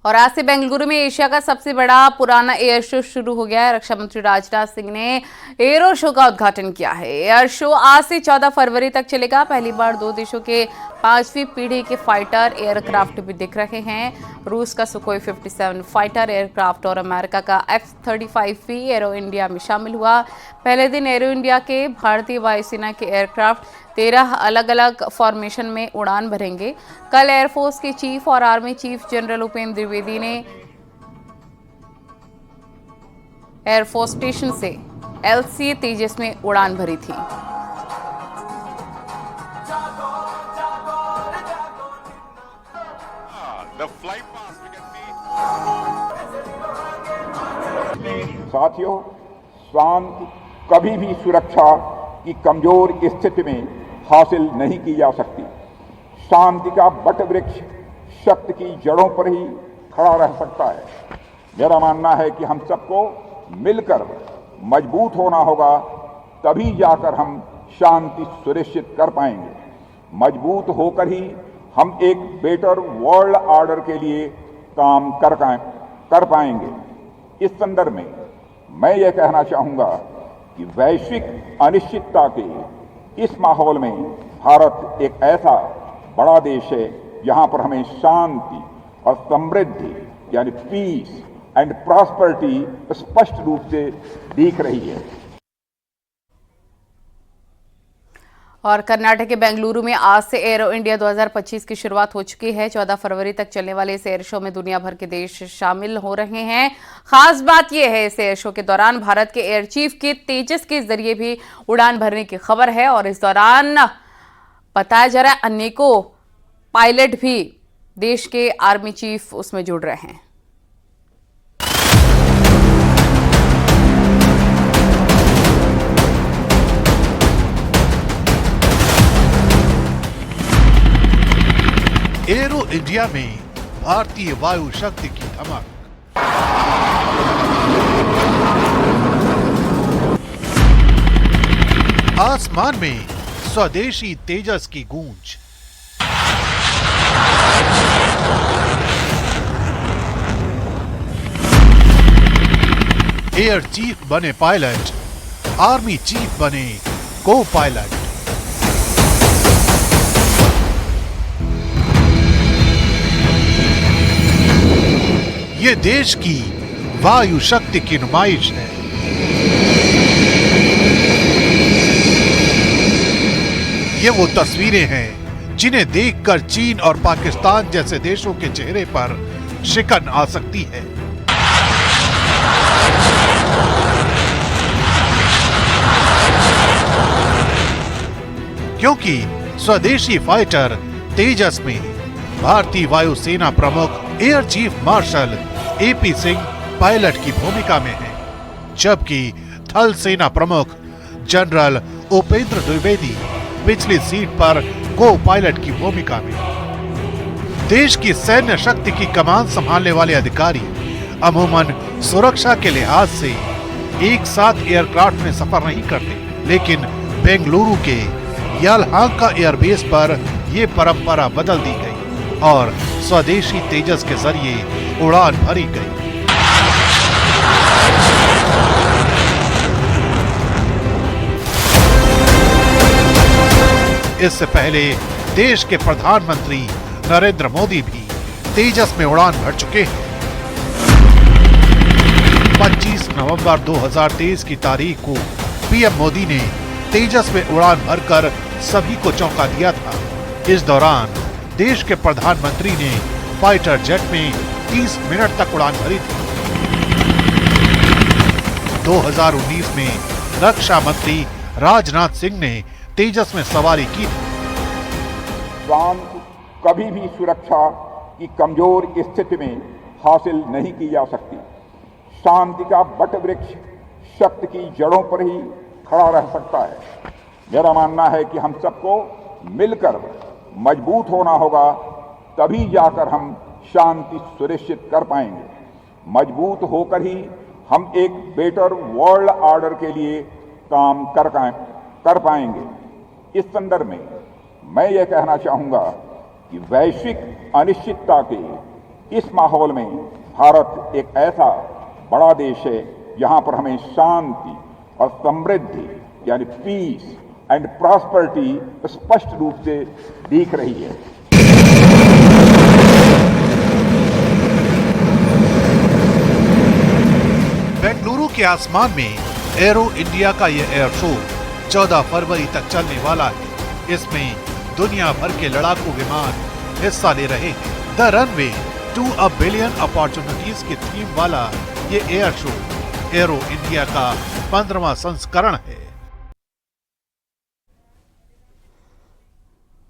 और आज से बेंगलुरु में एशिया का सबसे बड़ा पुराना एयर शो शुरू हो गया है। रक्षा मंत्री राजनाथ सिंह ने एरो शो का उद्घाटन किया है। एयर शो आज से 14 फरवरी तक चलेगा। पहली बार दो देशों के 5वीं पीढ़ी के फाइटर एयरक्राफ्ट भी दिख रहे हैं। रूस का सुखोई 57 फाइटर एयरक्राफ्ट और अमेरिका का F-35 भी एरो इंडिया में शामिल हुआ। पहले दिन एरो इंडिया के भारतीय वायुसेना के एयरक्राफ्ट 13 अलग अलग फॉर्मेशन में उड़ान भरेंगे। कल एयरफोर्स के चीफ और army chief general Upendra Dwivedi ने एयरफोर्स स्टेशन से LCA तेजस में उड़ान भरी थी। साथियों, शांति कभी भी सुरक्षा की कमजोर स्थिति में हासिल नहीं की जा सकती। शांति का बट वृक्ष शक्ति की जड़ों पर ही खड़ा रह सकता है। मेरा मानना है कि हम सबको मिलकर मजबूत होना होगा, तभी जाकर हम शांति सुनिश्चित कर पाएंगे। मजबूत होकर ही हम एक बेटर वर्ल्ड ऑर्डर के लिए काम कर पाएंगे। इस संदर्भ में मैं ये कहना चाहूँगा कि वैश्विक अनिश्चितता के इस माहौल में भारत एक ऐसा बड़ा देश है जहाँ पर हमें शांति और समृद्धि यानी पीस एंड प्रॉस्पेरिटी स्पष्ट रूप से दिख रही है। और कर्नाटक के बेंगलुरु में आज से एरो इंडिया 2025 की शुरुआत हो चुकी है। 14 फरवरी तक चलने वाले इस एयर शो में दुनिया भर के देश शामिल हो रहे हैं। खास बात यह है, इस एयर शो के दौरान भारत के एयर चीफ के तेजस के जरिए भी उड़ान भरने की खबर है। और इस दौरान बताया जा रहा है अनेकों पायलट भी देश के आर्मी चीफ उसमें जुड़ रहे हैं। एरो इंडिया में भारतीय वायु शक्ति की धमक। आसमान में स्वदेशी तेजस की गूंज। एयर चीफ बने पायलट, आर्मी चीफ बने को पायलट। ये देश की वायु शक्ति की नुमाइश है। ये वो तस्वीरें हैं जिन्हें देखकर चीन और पाकिस्तान जैसे देशों के चेहरे पर शिकन आ सकती है। क्योंकि स्वदेशी फाइटर तेजस में भारतीय वायुसेना प्रमुख air chief marshal AP Singh pilot की भूमिका में है, जबकि थल सेना प्रमुख जनरल उपेंद्र द्विवेदी पिछली सीट पर को पायलट की भूमिका में। देश की सैन्य शक्ति की कमान संभालने वाले अधिकारी अमूमन सुरक्षा के लिहाज से एक साथ एयरक्राफ्ट में सफर नहीं करते, लेकिन बेंगलुरु के यलहंका एयरबेस पर यह परंपरा बदल दी गई और स्वदेशी तेजस के जरिए उड़ान भरी गई। इससे पहले देश के प्रधानमंत्री नरेंद्र मोदी भी तेजस में उड़ान भर चुके हैं। 25 नवंबर 2023 की तारीख को PM मोदी ने तेजस में उड़ान भरकर सभी को चौंका दिया था। इस दौरान देश के प्रधानमंत्री ने फाइटर जेट में 30 मिनट तक उड़ान भरी थी। 2019 में रक्षा मंत्री राजनाथ सिंह ने तेजस में सवारी की थी। शांति कभी भी सुरक्षा की कमजोर स्थिति में हासिल नहीं की जा सकती। शांति का बट वृक्ष शक्ति की जड़ों पर ही खड़ा रह सकता है। मेरा मानना है कि हम सबको मिलकर मजबूत होना होगा, तभी जाकर हम शांति सुनिश्चित कर पाएंगे। मजबूत होकर ही हम एक बेटर वर्ल्ड ऑर्डर के लिए काम कर पाएंगे। इस संदर्भ में मैं ये कहना चाहूँगा कि वैश्विक अनिश्चितता के इस माहौल में भारत एक ऐसा बड़ा देश है जहां पर हमें शांति और समृद्धि यानी पीस एंड प्रॉस्पेरिटी स्पष्ट रूप से दिख रही है। बेंगलुरु के आसमान में एरो इंडिया का ये एयर शो 14 फरवरी तक चलने वाला है। इसमें दुनिया भर के लड़ाकू विमान हिस्सा ले रहे हैं। The runway to a billion opportunities की थीम वाला ये एयर शो एरो इंडिया का 15वां संस्करण है।